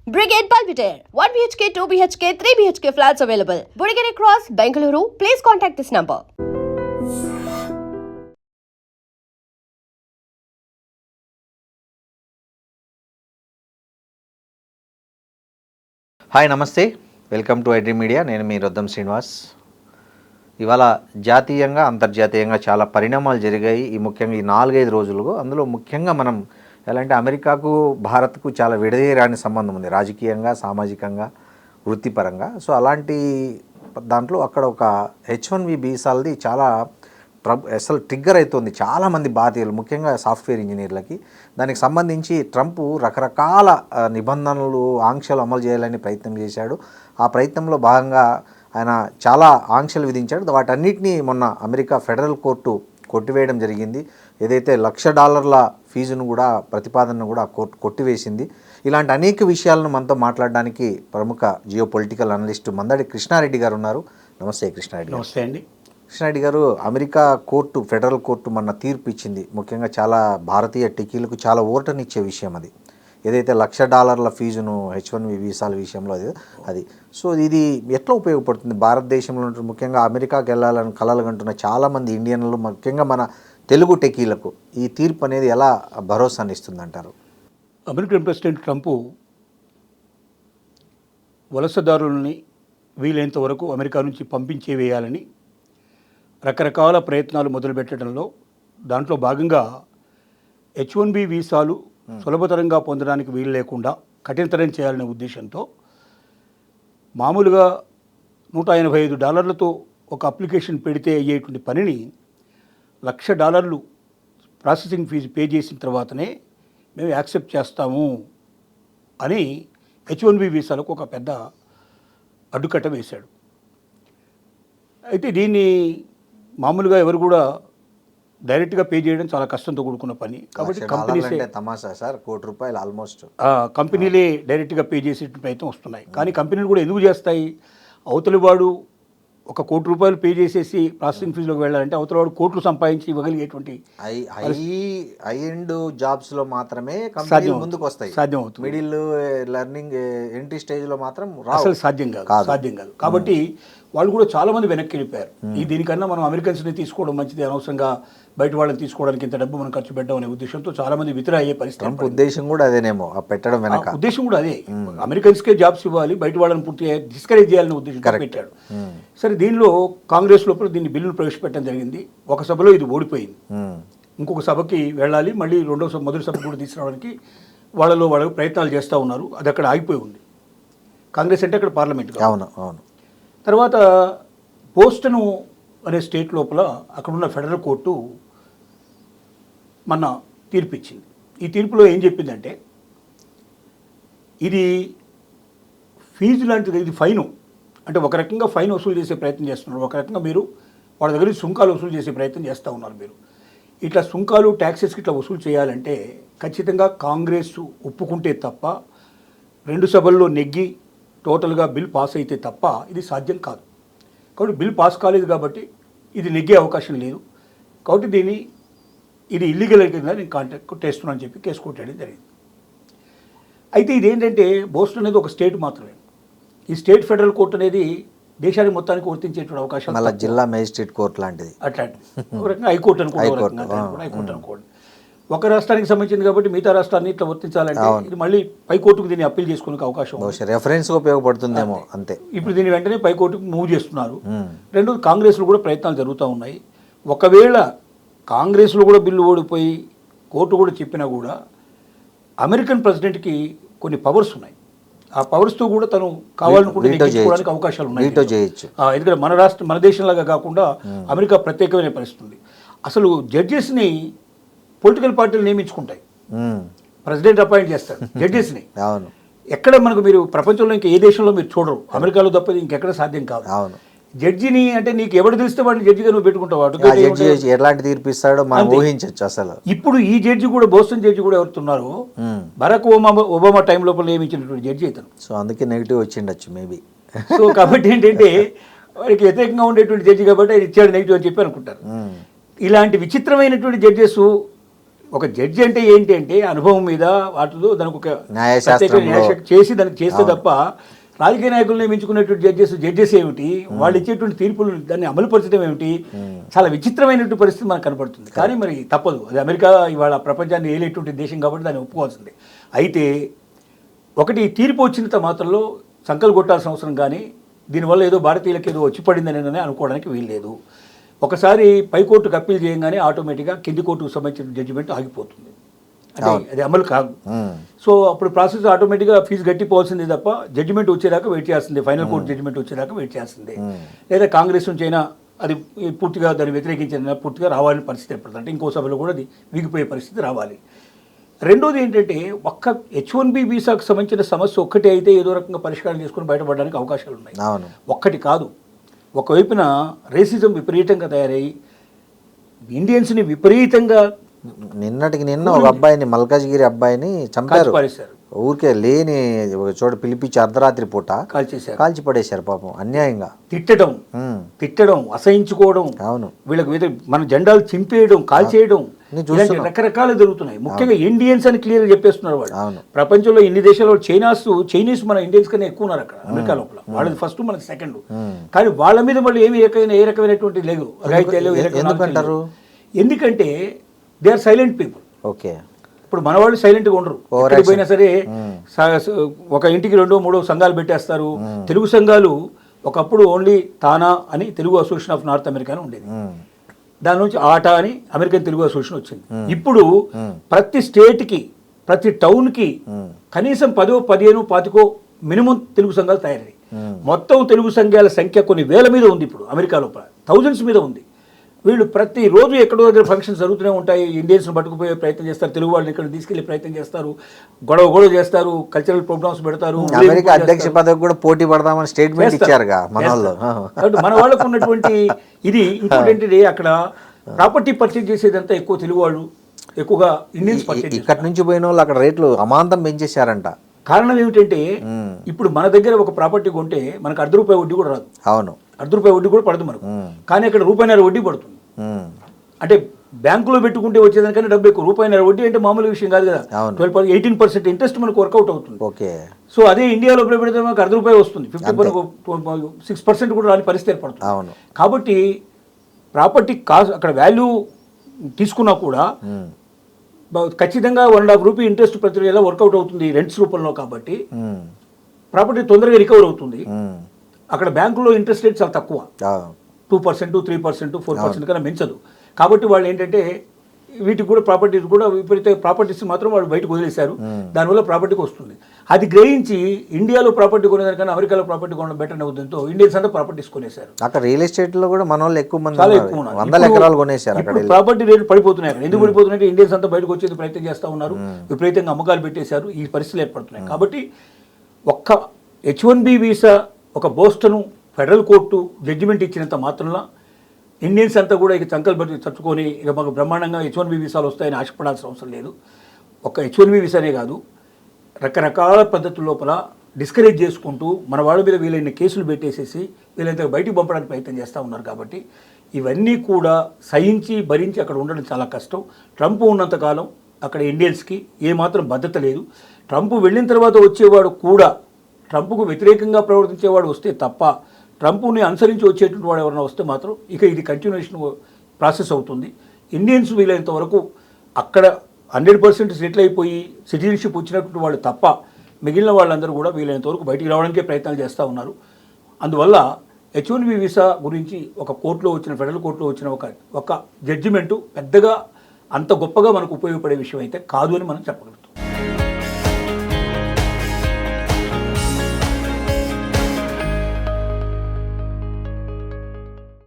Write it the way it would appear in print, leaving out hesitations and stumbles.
Brigade Palpitaire, 1 BHK, 2 BHK, 3 BHK flats available. Burigere Cross, Bengaluru. Please contact this number. Hi నమస్తే, welcome to iDream media. నేను మీ రొద్దం శ్రీనివాస్. ఇవాళ జాతీయంగా అంతర్జాతీయంగా చాలా పరిణామాలు జరిగాయి ఈ ముఖ్యంగా ఈ 4-5 రోజులుగా. అందులో ముఖ్యంగా మనం ఎలా అంటే అమెరికాకు భారత్కు చాలా విడదీయరాని సంబంధం ఉంది, రాజకీయంగా, సామాజికంగా, వృత్తిపరంగా. సో అలాంటి దాంట్లో అక్కడ ఒక H1B వీసాలది చాలా అసలు ట్రిగ్గర్ అవుతుంది చాలామంది భారతీయులు, ముఖ్యంగా సాఫ్ట్వేర్ ఇంజనీర్లకి. దానికి సంబంధించి ట్రంప్ రకరకాల నిబంధనలు, ఆంక్షలు అమలు చేయాలని ప్రయత్నం చేశాడు. ఆ ప్రయత్నంలో భాగంగా ఆయన చాలా ఆంక్షలు విధించాడు. వాటన్నిటినీ మొన్న అమెరికా ఫెడరల్ కోర్టు కొట్టివేయడం జరిగింది. ఏదైతే $1,00,000 ఫీజును కూడా, ప్రతిపాదనను కూడా కోర్టు కొట్టివేసింది. ఇలాంటి అనేక విషయాలను మనతో మాట్లాడడానికి ప్రముఖ geopolitical analyst Mandadi Krishna Reddy గారు ఉన్నారు. నమస్తే కృష్ణారెడ్డి. నమస్తే అండి. కృష్ణారెడ్డి గారు, అమెరికా కోర్టు, ఫెడరల్ కోర్టు మొన్న తీర్పు ఇచ్చింది. ముఖ్యంగా చాలా భారతీయ టికీలకు చాలా ఊరటనిచ్చే విషయం అది. ఏదైతే $1,00,000 ఫీజును H1B వీసాల విషయంలో అది సో ఇది ఎట్లా ఉపయోగపడుతుంది భారతదేశంలో, ముఖ్యంగా అమెరికాకి వెళ్ళాలని కలలు కంటున్న చాలామంది ఇండియన్లు, ముఖ్యంగా మన తెలుగు టెకీలకు ఈ తీర్పు అనేది ఎలా భరోసాని ఇస్తుంది అంటారు? అమెరికన్ ప్రెసిడెంట్ ట్రంప్ వలసదారులని వీలైనంత వరకు అమెరికా నుంచి పంపించే వేయాలని రకరకాల ప్రయత్నాలు మొదలుపెట్టడంలో, దాంట్లో భాగంగా H1B వీసాలు సులభతరంగా పొందడానికి వీలు లేకుండా కఠినతరం చేయాలనే ఉద్దేశంతో మామూలుగా $185 ఒక అప్లికేషన్ పెడితే అయ్యేటువంటి పనిని $1,00,000 ప్రాసెసింగ్ ఫీజు పే చేసిన తర్వాతనే మేము యాక్సెప్ట్ చేస్తాము అని H1B వీసాలకు ఒక పెద్ద అడ్డుకట్ట వేశాడు. అయితే దీన్ని మామూలుగా ఎవరు కూడా డైరెక్ట్గా పే చేయడం చాలా కష్టంతో కూడుకున్న పని. కాబట్టి కంపెనీసే తమాషా సార్, ₹1,00,00,000 ఆల్మోస్ట్ కంపెనీలే డైరెక్ట్గా పే చేసే ప్రయత్నం వస్తున్నాయి. కానీ కంపెనీలు కూడా ఎందుకు చేస్తాయి? అవతలి వాడు ₹1,00,00,000 పే చేసేసి ప్రాసెసింగ్ ఫీజులోకి వెళ్ళాలంటే అవతల వాడు కోట్లు సంపాదించి ఇవ్వగలిగేటువంటి హై ఎండ్ జాబ్స్లో మాత్రమే కంపెనీలు ముందుకు వస్తాయి. సాధ్యం అవుతుంది. మిడిల్ లెర్నింగ్ ఎంట్రీ స్టేజ్లో మాత్రం అసలు సాధ్యం కాదు. కాబట్టి వాళ్ళు కూడా చాలామంది వెనక్కి వెళ్ళిపోయారు. దీనికన్నా మనం అమెరికన్స్ని తీసుకోవడం మంచిది, అనవసరంగా బయట వాళ్ళని తీసుకోవడానికి ఇంత డబ్బు మనం ఖర్చు పెట్టడం అనే ఉద్దేశంతో చాలామంది విత్డ్రా అయ్యే పరిస్థితి. ఉద్దేశం కూడా అదేనేమో, పెట్టడం వెనక ఉద్దేశం కూడా అదే. అమెరికన్స్కే జాబ్స్ ఇవ్వాలి, బయట వాళ్ళని పూర్తిగా డిస్కరేజ్ చేయాలనే ఉద్దేశంతో పెట్టాడు. సరే, దీనిలో కాంగ్రెస్ లోపల దీన్ని బిల్లును ప్రవేశపెట్టడం జరిగింది. ఒక సభలో ఇది ఓడిపోయింది. ఇంకొక సభకి వెళ్ళాలి, మళ్ళీ మొదటి సభ కూడా తీసుకురావడానికి వాళ్ళు ప్రయత్నాలు చేస్తూ ఉన్నారు. అది అక్కడ ఆగిపోయి ఉంది. కాంగ్రెస్ అంటే అక్కడ పార్లమెంట్. అవును అవును. తర్వాత బోస్టన్ అనే స్టేట్ లోపల అక్కడున్న ఫెడరల్ కోర్టు మొన్న తీర్పు ఇచ్చింది. ఈ తీర్పులో ఏం చెప్పిందంటే, ఇది ఫీజు లాంటిది, ఇది ఫైను. అంటే ఒక రకంగా ఫైన్ వసూలు చేసే ప్రయత్నం చేస్తున్నారు, ఒక రకంగా మీరు వాళ్ళ దగ్గర సుంకాలు వసూలు చేసే ప్రయత్నం చేస్తూ ఉన్నారు. మీరు ఇట్లా సుంకాలు, ట్యాక్సెస్కి ఇట్లా వసూలు చేయాలంటే ఖచ్చితంగా కాంగ్రెస్ ఒప్పుకుంటే తప్ప, 2 సభల్లో నెగ్గి టోటల్గా బిల్ పాస్ అయితే తప్ప ఇది సాధ్యం కాదు. కాబట్టి బిల్ పాస్ కాలేదు కాబట్టి ఇది నెగ్గే అవకాశం లేదు. కాబట్టి ఇది ఇల్లీగల్ కింద నేను కాంటాక్ట్ కొట్టేస్తున్నాను అని చెప్పి కేసు కొట్టేయడం జరిగింది. అయితే ఇదేంటంటే బోస్టన్ అనేది ఒక స్టేట్ మాత్రమే. ఈ స్టేట్ ఫెడరల్ కోర్టు అనేది దేశానికి మొత్తానికి వర్తించేటువంటి అవకాశం, జిల్లా మేజిస్ట్రేట్ కోర్టు లాంటిది, అట్లాంటి ఒక రకంగా హైకోర్టు అనుకోండి. ఒక రాష్ట్రానికి సంబంధించింది కాబట్టి మిగతా రాష్ట్రాన్ని ఇట్లా వర్తించాలంటే ఇది మళ్ళీ పైకోర్టుకు దీన్ని అప్పీల్ చేసుకునే అవకాశం, రెఫరెన్స్ ఉపయోగపడుతుందేమో అంతే. ఇప్పుడు దీన్ని వెంటనే పైకోర్టుకు మూవ్ చేస్తున్నారు. రెండోది కాంగ్రెస్లో కూడా ప్రయత్నాలు జరుగుతూ ఉన్నాయి. ఒకవేళ కాంగ్రెస్లో కూడా బిల్లు ఓడిపోయి కోర్టు కూడా చెప్పినా కూడా అమెరికన్ ప్రెసిడెంట్కి కొన్ని పవర్స్ ఉన్నాయి. ఆ పవర్స్తో కూడా తను కావాలనుకుంటే నెగ్గించుకోవడానికి అవకాశాలు ఉన్నాయి. ఎందుకంటే మన దేశంలాగా కాకుండా అమెరికా ప్రత్యేకమైన పరిస్థితి ఉంది. అసలు జడ్జెస్ని పొలిటికల్ పార్టీలు నియమించుకుంటాయి, ప్రెసిడెంట్ అపాయింట్ చేస్తాడు జడ్జెస్ని. ఎక్కడ మనకు మీరు ప్రపంచంలో ఇంకా ఏ దేశంలో మీరు చూడరు, అమెరికాలో తప్ప ఇంకెక్కడ సాధ్యం కాదు. జడ్జిని అంటే నీకు ఎవరు తెలిస్తే వాడిని జడ్జిగా నువ్వు పెట్టుకుంటావు, ఎలాంటి తీర్పు ఇస్తాడో మనం ఊహించవచ్చు. అసలు ఇప్పుడు ఈ జడ్జి కూడా, బోస్టన్ జడ్జి కూడా ఎవరుతున్నారు, బరాక్ ఒబామా టైం లోపల నియమించినటువంటి జడ్జి ఇతను. సో అందుకే నెగిటివ్ వచ్చిండొచ్చు మేబీ. సో కాబట్టి ఏంటంటే వారికి వ్యతిరేకంగా ఉండేటువంటి జడ్జి కాబట్టి ఆయన ఇచ్చాడు నెగిటివ్ అని చెప్పి అనుకుంటారు. ఇలాంటి విచిత్రమైనటువంటి జడ్జెస్ ఒక జడ్జి అంటే ఏంటి అంటే అనుభవం మీద వాటిలో దానికి ఒక న్యాయశాస్త్రంలో న్యాయశాస్త్రం చేసి దానికి చేస్తే తప్ప రాజకీయ నాయకులను నియమించుకునేటువంటి జడ్జెస్ ఏమిటి, వాళ్ళు ఇచ్చేటువంటి తీర్పులు దాన్ని అమలుపరచడం ఏమిటి, చాలా విచిత్రమైనటువంటి పరిస్థితి మనకు కనపడుతుంది. కానీ మరి తప్పదు, అది అమెరికా ఇవాళ ప్రపంచాన్ని ఏలేటువంటి దేశం కాబట్టి దాన్ని ఒప్పుకోవాల్సిందే. అయితే ఒకటి తీర్పు వచ్చినంత మాత్రంలో సంకలు కొట్టాల్సిన అవసరం కానీ దీనివల్ల ఏదో భారతీయులకు ఏదో వచ్చి పడిందని అనుకోవడానికి వీల్లేదు. ఒకసారి పైకోర్టుకు అప్పీల్ చేయగానే ఆటోమేటిక్గా కింది కోర్టుకు సంబంధించిన జడ్జిమెంట్ ఆగిపోతుంది, అంటే అది అమలు కాదు. సో అప్పుడు ప్రాసెస్ ఆటోమేటిక్గా ఫీజు కట్టిపోవాల్సిందే తప్ప జడ్జిమెంట్ వచ్చేదాకా వెయిట్ చేయాల్సిందే, ఫైనల్ కోర్టు జడ్జిమెంట్ వచ్చేదాకా వెయిట్ చేయాల్సిందే. లేదా కాంగ్రెస్ నుంచి అయినా అది పూర్తిగా దాన్ని వ్యతిరేకించిన పూర్తిగా రావాలని పరిస్థితి ఏర్పడుతుంది, అంటే ఇంకో సభలో కూడా అది వీగిపోయే పరిస్థితి రావాలి. రెండోది ఏంటంటే ఒక్క H1B వీసాకు సంబంధించిన సమస్య ఒక్కటి అయితే ఏదో రకంగా పరిష్కారం చేసుకుని బయటపడడానికి అవకాశాలు ఉన్నాయి. ఒక్కటి కాదు, ఒకవైపున రేసిజం విపరీతంగా తయారయ్యి ఇండియన్స్ని విపరీతంగా నిన్నటికి నిన్న ఒక అబ్బాయిని మల్కాజ్గిరి అబ్బాయిని చంపారు, ఊరికే లేని ఒక చోట పిలిపించి అర్ధరాత్రి పూట కాల్చి పడేశారు పాపం అన్యాయంగా. తిట్టడం అసహించుకోవడం, అవును, వీళ్ళకి మన జెండాలు చింపేయడం, కాల్చేయడం, రకరకాలు జరుగుతున్నాయి. ముఖ్యంగా ఇండియన్స్ అని క్లియర్ చెప్పేస్తున్నారు వాళ్ళు. ప్రపంచంలో ఇన్ని దేశాల్లో చైనీస్ మన ఇండియన్స్ కన్నా ఎక్కువ ఉన్నారు అక్కడ అమెరికా లోపల. వాళ్ళది ఫస్ట్, మనకి సెకండ్. కానీ వాళ్ళ మీద మళ్ళీ ఏ రకమైనటువంటి లేదు, ఎందుకంటారు? ఎందుకంటే they are silent people. Okay, ఇప్పుడు మన వాళ్ళు సైలెంట్గా ఉండరు. ఎక్కడికి పోయినా సరే ఒక ఇంటికి 2-3 సంఘాలు పెట్టేస్తారు. తెలుగు సంఘాలు ఒకప్పుడు ఓన్లీ తానా అని Telugu association of north America ఉండేది, దాని నుంచి ఆటా అని అమెరికన్ తెలుగు అసోసియేషన్ వచ్చింది. ఇప్పుడు ప్రతి స్టేట్కి ప్రతి టౌన్కి కనీసం 10, 15, 25 మినిమం తెలుగు సంఘాలు తయారయ్యాయి. మొత్తం తెలుగు సంఘాల సంఖ్య కొన్ని వేల మీద ఉంది ఇప్పుడు అమెరికా లోపల, థౌజండ్స్ మీద ఉంది. వీళ్ళు ప్రతిరోజు ఎక్కడో దగ్గర ఫంక్షన్స్ జరుగుతూనే ఉంటాయి, ఇండియన్స్ని పట్టుకుపోయే ప్రయత్నం చేస్తారు, తెలుగు వాళ్ళని ఇక్కడ తీసుకెళ్లే ప్రయత్నం చేస్తారు, గొడవ చేస్తారు, కల్చరల్ ప్రోగ్రామ్స్ పెడతారు. అమెరికా అధ్యక్ష పదవి కూడా పోటీ పడదామని స్టేట్మెంట్ ఇచ్చారుగా మన వాళ్ళు. మన వాళ్ళకు ఉన్నటువంటి ఇది ఇంకోటి ఏంటిది, అక్కడ ప్రాపర్టీ పర్చేజ్ చేసేదంతా ఎక్కువ తెలుగు వాళ్ళు, ఎక్కువగా ఇండియన్స్ పర్చేజ్. ఇక్కడ నుంచి పోయిన వాళ్ళు అక్కడ రేట్లు అమాంతం పెంచేశారంట. కారణం ఏమిటంటే ఇప్పుడు మన దగ్గర ఒక ప్రాపర్టీ కొంటే మనకు ₹1 వడ్డీ కూడా రాదు. అవును, ₹1 వడ్డీ కూడా పడదు మనకు, కానీ అక్కడ ₹1.5 వడ్డీ పడుతుంది. అంటే బ్యాంకులో పెట్టుకుంటే వచ్చేదానికన్నా డబ్బు ఎక్కువ. ₹1.5 వడ్డీ అంటే మామూలు విషయం కాదు కదా. 18% ఇంట్రెస్ట్ మనకు వర్కౌట్ అవుతుంది. ఓకే, సో అదే ఇండియాలో పెడితే మనకు ₹1 వస్తుంది, 6% కూడా రాని పరిస్థితి ఏర్పడుతుంది. అవును, కాబట్టి ప్రాపర్టీ కాస్ట్ అక్కడ వాల్యూ తీసుకున్నా కూడా ఖచ్చితంగా ₹1.5 ఇంట్రెస్ట్ ప్రతి నెల వర్కౌట్ అవుతుంది రెంట్స్ రూపంలో. కాబట్టి ప్రాపర్టీ తొందరగా రికవర్ అవుతుంది. అక్కడ బ్యాంకులో ఇంట్రెస్ట్ రేట్ చాలా తక్కువ, 2%, 3%, 4% కన్నా పెంచదు. కాబట్టి వాళ్ళు ఏంటంటే వీటికి కూడా ప్రాపర్టీస్ కూడా విపరీత ప్రాపర్టీస్ మాత్రం వాళ్ళు బయటకు వదిలేశారు, దానివల్ల ప్రాపర్టీకి వస్తుంది. అది గ్రహించి ఇండియాలో ప్రాపర్టీ కొనేదానికన్నా అమెరికాలో ప్రాపర్టీ కొనడం బెటర్ అనే ఉద్దేశంతో ఇండియన్స్ అంతా ప్రాపర్టీస్ కొనేశారు. అక్కడ రియల్ ఎస్టేట్ లో కూడా మన వాళ్ళు ఎక్కువ మంది, చాలా ఎక్కువ ఉన్నారు. 100 ఎకరాలు కొనేశారు. ప్రాపర్టీ రేట్లు పడిపోతున్నాయి అక్కడ. ఎందుకు పడిపోతున్నాయంటే ఇండియన్స్ అంతా బయటకు వచ్చేది ప్రయత్నం చేస్తూ ఉన్నారు, విపరీతంగా అమ్మకాలు పెట్టేశారు, ఈ పరిస్థితులు ఏర్పడుతున్నాయి. కాబట్టి ఒక్క H1B వీసా ఒక బోస్టన్ ఫెడరల్ కోర్టు జడ్జిమెంట్ ఇచ్చినంత మాత్రంలో ఇండియన్స్ అంతా కూడా ఇక చంకలు బట్టి చచ్చుకొని ఇక మాకు బ్రహ్మాండంగా H1B వీసాలు వస్తాయని ఆశపడాల్సిన అవసరం లేదు. ఒక H1B వీసానే కాదు, రకరకాల పద్ధతుల లోపల డిస్కరేజ్ చేసుకుంటూ మన వాళ్ళ మీద వీలైన కేసులు పెట్టేసేసి వీళ్ళంతా బయటికి పంపడానికి ప్రయత్నం చేస్తూ ఉన్నారు. కాబట్టి ఇవన్నీ కూడా సహించి భరించి అక్కడ ఉండడం చాలా కష్టం. ట్రంప్ ఉన్నంతకాలం అక్కడ ఇండియన్స్కి ఏమాత్రం భద్రత లేదు. ట్రంప్ వెళ్ళిన తర్వాత వచ్చేవాడు కూడా ట్రంప్కు వ్యతిరేకంగా ప్రవర్తించేవాడు వస్తే తప్ప, ట్రంప్ని అనుసరించి వచ్చేటువంటి వాడు ఎవరైనా వస్తే మాత్రం ఇక ఇది కంటిన్యూషన్ ప్రాసెస్ అవుతుంది. ఇండియన్స్ వీలైనంత వరకు అక్కడ 100% సెటిల్ అయిపోయి సిటిజన్షిప్ వచ్చినటువంటి వాళ్ళు తప్ప మిగిలిన వాళ్ళందరూ కూడా వీలైనంత వరకు బయటికి రావడానికే ప్రయత్నాలు చేస్తూ ఉన్నారు. అందువల్ల H1B వీసా గురించి ఒక కోర్టులో వచ్చిన ఫెడరల్ కోర్టులో వచ్చిన ఒక జడ్జిమెంటు పెద్దగా అంత గొప్పగా మనకు ఉపయోగపడే విషయం అయితే కాదు అని మనం చెప్పగలుగుతాం.